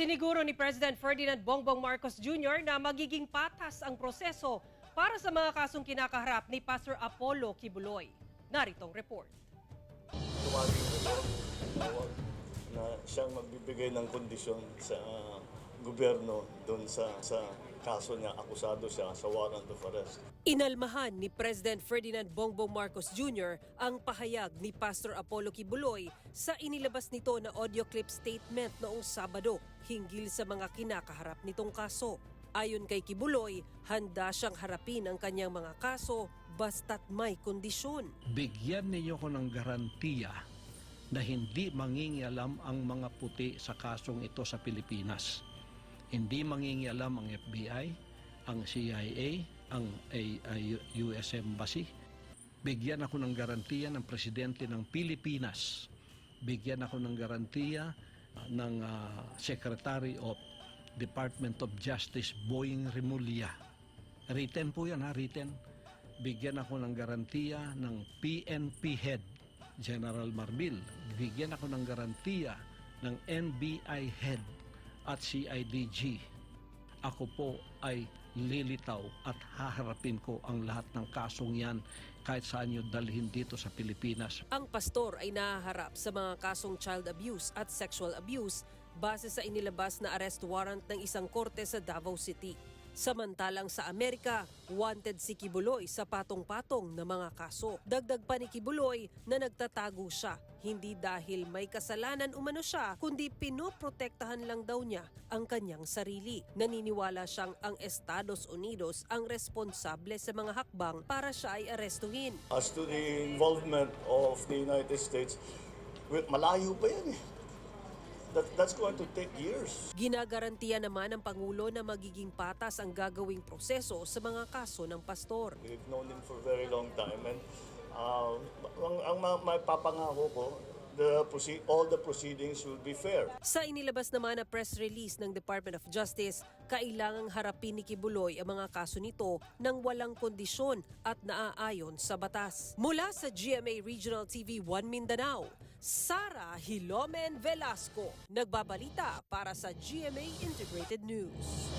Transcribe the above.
Siniguro ni President Ferdinand Bongbong Marcos Jr. na magiging patas ang proseso para sa mga kasong kinakaharap ni Pastor Apollo Kibuloy. Naritong report. Tumagin ko na siyang magbibigay ng kondisyon sa gobyerno doon sa kaso niya, akusado siya sa warrant of arrest. Inalmahan ni President Ferdinand Bongbong Marcos Jr. ang pahayag ni Pastor Apollo Kibuloy sa inilabas nito na audio clip statement noong Sabado hinggil sa mga kinakaharap nitong kaso. Ayon kay Kibuloy, handa siyang harapin ang kanyang mga kaso basta't may kondisyon. Bigyan ninyo ko ng garantiya na hindi mangingialam ang mga puti sa kasong ito sa Pilipinas. Hindi mangingialam ang FBI, ang CIA, ang US Embassy. Bigyan ako ng garantiya ng Presidente ng Pilipinas. Bigyan ako ng garantiya ng Secretary of Department of Justice, Boying Remulla. Written po yan, written. Bigyan ako ng garantiya ng PNP Head, General Marbil. Bigyan ako ng garantiya ng NBI Head at CIDG. Ako po ay lilitaw at haharapin ko ang lahat ng kasong yan kahit saan nyo dalhin dito sa Pilipinas. Ang pastor ay nahaharap sa mga kasong child abuse at sexual abuse base sa inilabas na arrest warrant ng isang korte sa Davao City. Samantalang sa Amerika, wanted si Kibuloy sa patong-patong na mga kaso. Dagdag pa ni Kibuloy na nagtatago siya, hindi dahil may kasalanan umano siya, kundi pinoprotektahan lang daw niya ang kanyang sarili. Naniniwala siyang ang Estados Unidos ang responsable sa mga hakbang para siya ay arestuhin. As to the involvement of the United States, malayo pa yan eh. That's going to take years. Ginagarantiya naman ng Pangulo na magiging patas ang gagawing proseso sa mga kaso ng pastor. We've known him for a very long time and ang mapapangako ko, all the proceedings will be fair. Sa inilabas naman na press release ng Department of Justice, kailangang harapin ni Kibuloy ang mga kaso nito ng walang kondisyon at naaayon sa batas. Mula sa GMA Regional TV 1 Mindanao, Sara Hilomen Velasco, nagbabalita para sa GMA Integrated News.